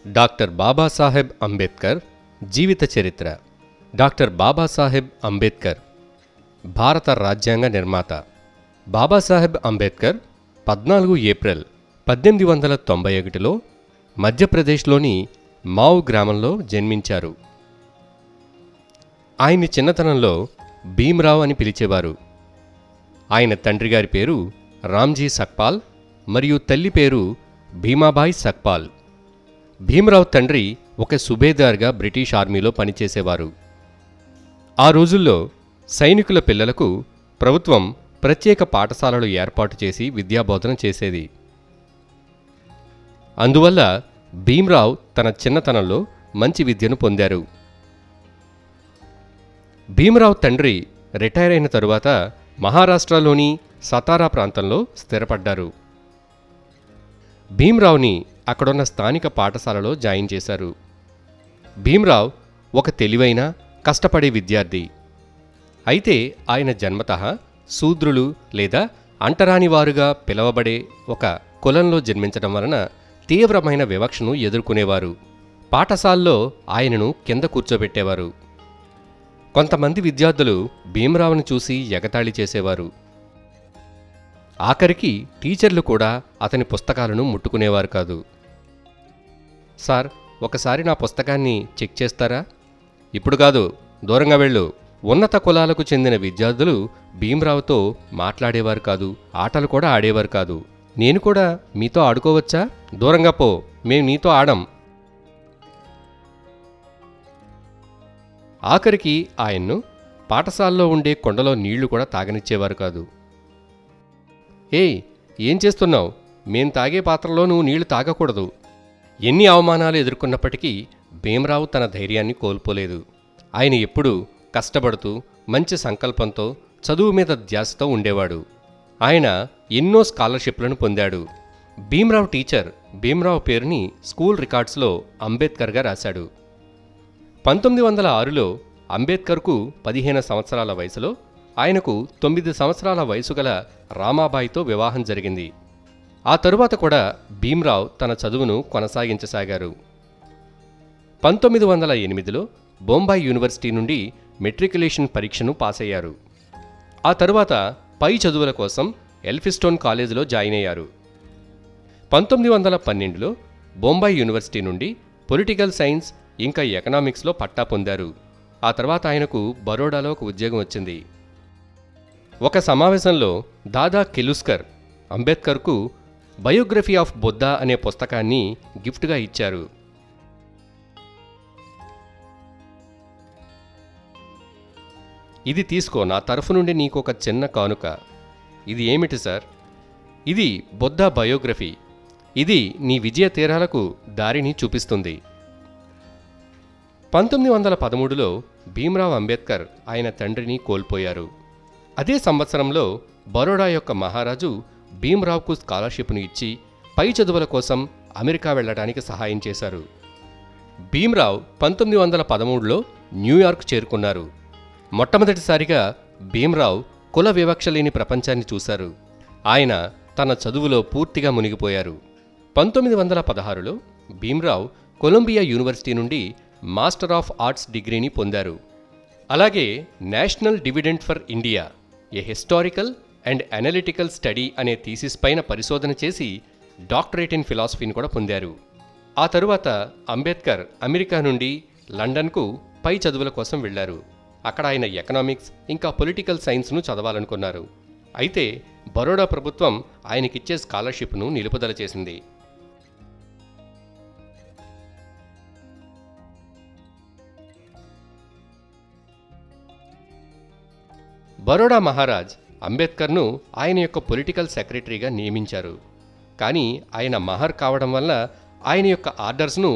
Doctor Babasaheb Ambedkar జీవిత చరిత్ర. Doctor Babasaheb Ambedkar భారత రాజ్యాంగ నిర్మాత. బాబాసాహెబ్ అంబేద్కర్ 14 ఏప్రిల్ 1891లో మధ్యప్రదేశ్లోని మావ్ గ్రామంలో జన్మించారు. ఆయన్ని చిన్నతనంలో భీమ్రావ్ అని పిలిచేవారు. ఆయన తండ్రి గారి పేరు రామ్జీ సక్పాల్ మరియు తల్లి పేరు భీమాబాయి సక్పాల్. భీమ్రావ్ తండ్రి ఒక సుబేదార్గా బ్రిటిష్ ఆర్మీలో పనిచేసేవారు. ఆ రోజుల్లో సైనికుల పిల్లలకు ప్రభుత్వం ప్రత్యేక పాఠశాలలు ఏర్పాటు చేసి విద్యాబోధన చేసేది. అందువల్ల భీమ్రావ్ తన చిన్నతనంలో మంచి విద్యను పొందారు. భీమ్రావ్ తండ్రి రిటైర్ అయిన తరువాత మహారాష్ట్రలోని సతారా ప్రాంతంలో స్థిరపడ్డారు. భీమ్రావ్ని అక్కడున్న స్థానిక పాఠశాలలో జాయిన్ చేశారు. భీమ్రావ్ ఒక తెలివైన కష్టపడే విద్యార్థి. అయితే ఆయన జన్మతః శూద్రులు లేదా అంటరానివారుగా పిలవబడే ఒక కులంలో జన్మించడం వలన తీవ్రమైన వివక్షను ఎదుర్కొనేవారు. పాఠశాలలో ఆయనను కింద కూర్చోబెట్టేవారు. కొంతమంది విద్యార్థులు భీమ్రావ్ను చూసి ఎగతాళి చేసేవారు. ఆఖరికి టీచర్లు కూడా అతని పుస్తకాలను ముట్టుకునేవారు కాదు. సార్, ఒకసారి నా పుస్తకాన్ని చెక్ చేస్తారా? ఇప్పుడు కాదు, దూరంగా వెళ్ళు. ఉన్నత కులాలకు చెందిన విద్యార్థులు భీమ్రావ్తో మాట్లాడేవారు కాదు, ఆటలు కూడా ఆడేవారు కాదు. నేను కూడా మీతో ఆడుకోవచ్చా? దూరంగా పో, మేం నీతో ఆడం. ఆఖరికి ఆయన్ను పాఠశాలలో ఉండే కొండలో నీళ్లు కూడా తాగనిచ్చేవారు కాదు. ఏయ్, ఏం చేస్తున్నావు? మేం తాగే పాత్రలో నువ్వు నీళ్లు తాగకూడదు. ఎన్ని అవమానాలు ఎదుర్కొన్నప్పటికీ భీమ్రావ్ తన ధైర్యాన్ని కోల్పోలేదు. ఆయన ఎప్పుడూ కష్టపడుతూ మంచి సంకల్పంతో చదువు మీద ధ్యాసతో ఉండేవాడు. ఆయన ఎన్నో స్కాలర్షిప్లను పొందాడు. భీమ్రావ్ టీచర్ భీమ్రావ్ పేరుని స్కూల్ రికార్డ్స్లో అంబేద్కర్గా రాశాడు. 1906లో అంబేద్కర్కు 15 సంవత్సరాల వయసులో ఆయనకు 9 సంవత్సరాల వయసు గల రామాబాయితో వివాహం జరిగింది. ఆ తరువాత కూడా భీమ్రావ్ తన చదువును కొనసాగించసాగారు. 1908లో బొంబాయి యూనివర్సిటీ నుండి మెట్రికులేషన్ పరీక్షను పాస్ అయ్యారు. ఆ తరువాత పై చదువుల కోసం ఎల్ఫిస్టోన్ కాలేజీలో జాయిన్ అయ్యారు. 1912లో బొంబాయి యూనివర్సిటీ నుండి పొలిటికల్ సైన్స్ ఇంకా ఎకనామిక్స్లో పట్టా పొందారు. ఆ తర్వాత ఆయనకు బరోడాలో ఒక ఉద్యోగం వచ్చింది. ఒక సమావేశంలో దాదా కెలుస్కర్ అంబేద్కర్కు బయోగ్రఫీ ఆఫ్ బుద్ధ అనే పుస్తకాన్ని గిఫ్ట్గా ఇచ్చారు. ఇది తీసుకో, నా తరఫు నుండి నీకు ఒక చిన్న కానుక. ఇది ఏమిటి సార్? ఇది బుద్ధ బయోగ్రఫీ. ఇది నీ విజయ తీరాలకు దారిని చూపిస్తుంది. 1913లో భీమ్రావ్ అంబేద్కర్ ఆయన తండ్రిని కోల్పోయారు. అదే సంవత్సరంలో బరోడా యొక్క మహారాజు భీమ్రావ్కు స్కాలర్షిప్ను ఇచ్చి పై చదువుల కోసం అమెరికా వెళ్లడానికి సహాయం చేశారు. భీమ్రావ్ 1913లో న్యూయార్క్ చేరుకున్నారు. మొట్టమొదటిసారిగా భీమ్రావ్ కుల వివక్ష లేని ప్రపంచాన్ని చూశారు. ఆయన తన చదువులో పూర్తిగా మునిగిపోయారు. 1916లో భీమ్రావ్ కొలంబియా యూనివర్సిటీ నుండి మాస్టర్ ఆఫ్ ఆర్ట్స్ డిగ్రీని పొందారు. అలాగే national dividend for India, A historical and analytical study అనే థీసిస్ పైన పరిశోధన చేసి డాక్టరేట్ ఇన్ ఫిలాసఫీని కూడా పొందారు. ఆ తరువాత అంబేద్కర్ అమెరికా నుండి లండన్కు పై చదువుల కోసం వెళ్లారు. అక్కడ ఆయన ఎకనామిక్స్ ఇంకా పొలిటికల్ సైన్స్ను చదవాలనుకున్నారు. అయితే బరోడా ప్రభుత్వం ఆయనకిచ్చే స్కాలర్షిప్ను నిలుపుదల చేసింది. బరోడా మహారాజ్ అంబేద్కర్ను ఆయన యొక్క పొలిటికల్ సెక్రటరీగా నియమించారు. కానీ ఆయన మహర్ కావడం వల్ల ఆయన యొక్క ఆర్డర్స్ను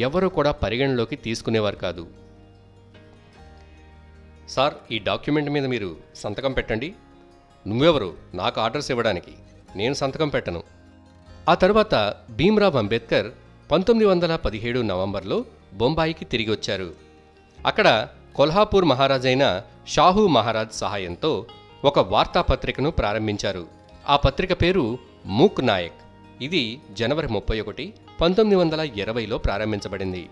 ఎవరూ కూడా పరిగణలోకి తీసుకునేవారు కాదు. సార్, ఈ డాక్యుమెంట్ మీద మీరు సంతకం పెట్టండి. నువ్వెవరు నాకు ఆర్డర్స్ ఇవ్వడానికి? నేను సంతకం పెట్టను. ఆ తరువాత భీమ్రావ్ అంబేద్కర్ 1917 నవంబర్లో బొంబాయికి తిరిగి వచ్చారు. అక్కడ కొల్హాపూర్ మహారాజైన షాహూ మహారాజ్ సహాయంతో ఒక వార్తాపత్రికను ప్రారంభించారు. ఆ పత్రిక పేరు మూక్ నాయక్. ఇది జనవరి 31, 1920లో ప్రారంభించబడింది.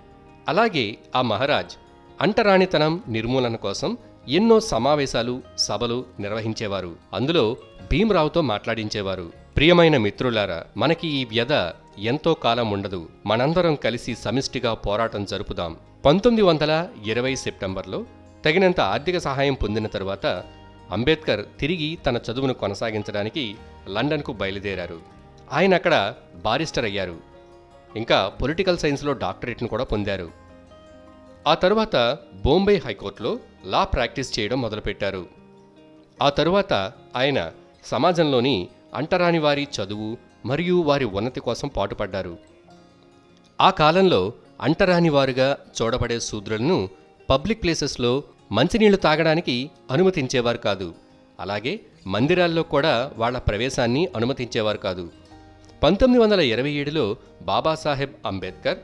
అలాగే ఆ మహారాజ్ అంటరానితనం నిర్మూలన కోసం ఎన్నో సమావేశాలు, సభలు నిర్వహించేవారు. అందులో భీమ్రావుతో మాట్లాడించేవారు. ప్రియమైన మిత్రులారా, మనకి ఈ వ్యధ ఎంతో కాలం ఉండదు. మనందరం కలిసి సమిష్టిగా పోరాటం జరుపుదాం. 1920 సెప్టెంబర్లో తగినంత ఆర్థిక సహాయం పొందిన తరువాత అంబేద్కర్ తిరిగి తన చదువును కొనసాగించడానికి లండన్కు బయలుదేరారు. ఆయన అక్కడ బారిస్టర్ అయ్యారు. ఇంకా పొలిటికల్ సైన్స్లో డాక్టరేట్ను కూడా పొందారు. ఆ తరువాత బొంబాయి హైకోర్టులో లా ప్రాక్టీస్ చేయడం మొదలుపెట్టారు. ఆ తరువాత ఆయన సమాజంలోని అంటరాని వారి చదువు మరియు వారి ఉన్నతి కోసం పాటుపడ్డారు. ఆ కాలంలో అంటరాని వారుగా చూడబడే శూద్రులను పబ్లిక్ ప్లేసెస్లో మంచినీళ్లు తాగడానికి అనుమతించేవారు కాదు. అలాగే మందిరాల్లో కూడా వాళ్ల ప్రవేశాన్ని అనుమతించేవారు కాదు. 1927లో బాబాసాహెబ్ అంబేద్కర్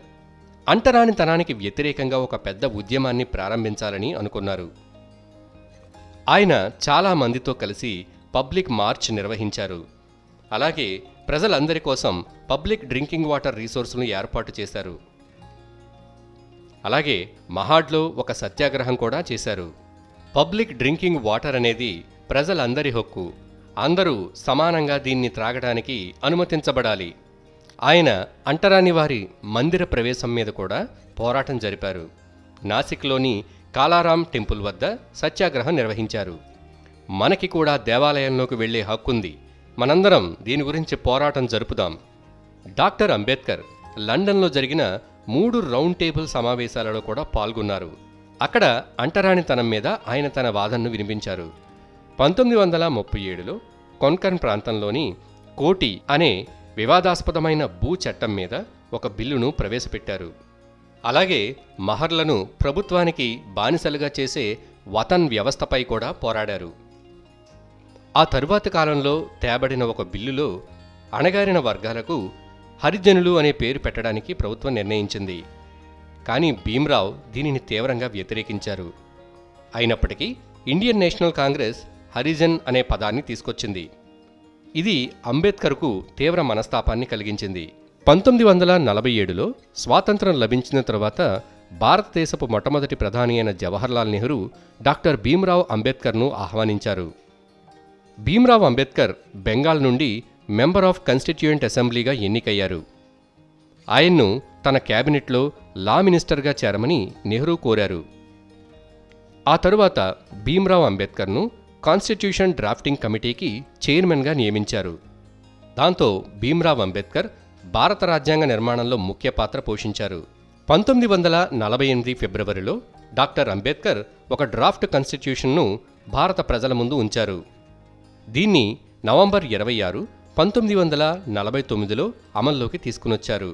అంటరానితనానికి వ్యతిరేకంగా ఒక పెద్ద ఉద్యమాన్ని ప్రారంభించాలని అనుకున్నారు. ఆయన చాలా మందితో కలిసి పబ్లిక్ మార్చ్ నిర్వహించారు. అలాగే ప్రజలందరి కోసం పబ్లిక్ డ్రింకింగ్ వాటర్ రిసోర్స్ను ఏర్పాటు చేశారు. అలాగే మహాడ్లో ఒక సత్యాగ్రహం కూడా చేశారు. పబ్లిక్ డ్రింకింగ్ వాటర్ అనేది ప్రజలందరి హక్కు. అందరూ సమానంగా దీన్ని త్రాగడానికి అనుమతించబడాలి. ఆయన అంటరాని వారి మందిర ప్రవేశం మీద కూడా పోరాటం జరిపారు. నాసిక్లోని కాలారాం టెంపుల్ వద్ద సత్యాగ్రహం నిర్వహించారు. మనకి కూడా దేవాలయంలోకి వెళ్లే హక్కుంది. మనందరం దీని గురించి పోరాటం జరుపుదాం. డాక్టర్ అంబేద్కర్ లండన్లో జరిగిన 3 రౌండ్ టేబుల్ సమావేశాలలో కూడా పాల్గొన్నారు. అక్కడ అంటరానితనం మీద ఆయన తన వాదనను వినిపించారు. 1937లో కొన్కన్ ప్రాంతంలోని కోటి అనే వివాదాస్పదమైన భూ చట్టం మీద ఒక బిల్లును ప్రవేశపెట్టారు. అలాగే మహర్లను ప్రభుత్వానికి బానిసలుగా చేసే వతన్ వ్యవస్థపై కూడా పోరాడారు. ఆ తరువాతి కాలంలో తేబడిన ఒక బిల్లులో అణగారిన వర్గాలకు హరిజనులు అనే పేరు పెట్టడానికి ప్రభుత్వం నిర్ణయించింది. కానీ భీమ్రావ్ దీనిని తీవ్రంగా వ్యతిరేకించారు. అయినప్పటికీ ఇండియన్ నేషనల్ కాంగ్రెస్ హరిజన్ అనే పదాన్ని తీసుకొచ్చింది. ఇది అంబేద్కర్కు తీవ్ర మనస్తాపాన్ని కలిగించింది. 1947లో స్వాతంత్రం లభించిన తరువాత భారతదేశపు మొట్టమొదటి ప్రధాని అయిన జవహర్లాల్ నెహ్రూ డాక్టర్ భీమ్రావ్ అంబేద్కర్ను ఆహ్వానించారు. భీమ్రావ్ అంబేద్కర్ బెంగాల్ నుండి మెంబర్ ఆఫ్ కాన్స్టిట్యూయెంట్ అసెంబ్లీగా ఎన్నికయ్యారు. ఆయన్ను తన క్యాబినెట్లో లా మినిస్టర్గా చేరమని నెహ్రూ కోరారు. ఆ తరువాత భీమ్రావ్ అంబేద్కర్ను కాన్స్టిట్యూషన్ డ్రాఫ్టింగ్ కమిటీకి చైర్మన్గా నియమించారు. దాంతో భీమ్రావ్ అంబేద్కర్ భారత రాజ్యాంగ నిర్మాణంలో ముఖ్య పాత్ర పోషించారు. 1948 ఫిబ్రవరిలో డాక్టర్ అంబేద్కర్ ఒక డ్రాఫ్ట్ కాన్స్టిట్యూషన్ను భారత ప్రజల ముందు ఉంచారు. దీన్ని నవంబర్ 26, 1949లో అమల్లోకి తీసుకునొచ్చారు.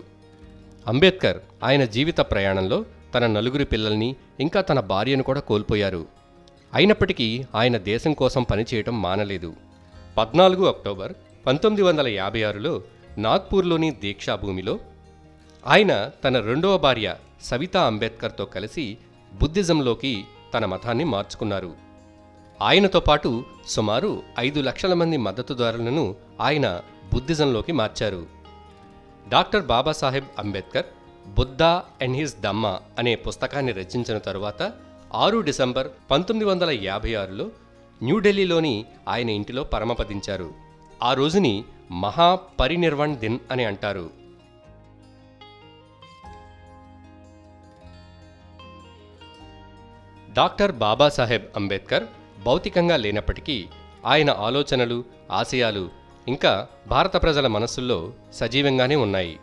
అంబేద్కర్ ఆయన జీవిత ప్రయాణంలో తన 4 పిల్లల్ని ఇంకా తన భార్యను కూడా కోల్పోయారు. అయినప్పటికీ ఆయన దేశం కోసం పనిచేయటం మానలేదు. 14 అక్టోబర్ 1956లో నాగ్పూర్లోని దీక్షాభూమిలో ఆయన తన 2వ భార్య సవితా అంబేద్కర్తో కలిసి బుద్ధిజంలోకి తన మతాన్ని మార్చుకున్నారు. ఆయనతో పాటు సుమారు 5 లక్షల మంది మద్దతుదారులను ఆయన బుద్ధిజంలోకి మార్చారు. Doctor Babasaheb Ambedkar Buddha and his Dhamma అనే పుస్తకాన్ని రచించిన తరువాత 6 డిసెంబర్ 1956లో న్యూఢిల్లీలోని ఆయన ఇంటిలో పరమపదించారు. ఆ రోజుని మహాపరినిర్వాణ్ దిన్ అని అంటారు. డాక్టర్ బాబాసాహెబ్ అంబేద్కర్ భౌతికంగా లేనప్పటికీ ఆయన ఆలోచనలు, ఆశయాలు ఇంకా భారత ప్రజల మనస్సుల్లో సజీవంగానే ఉన్నాయి.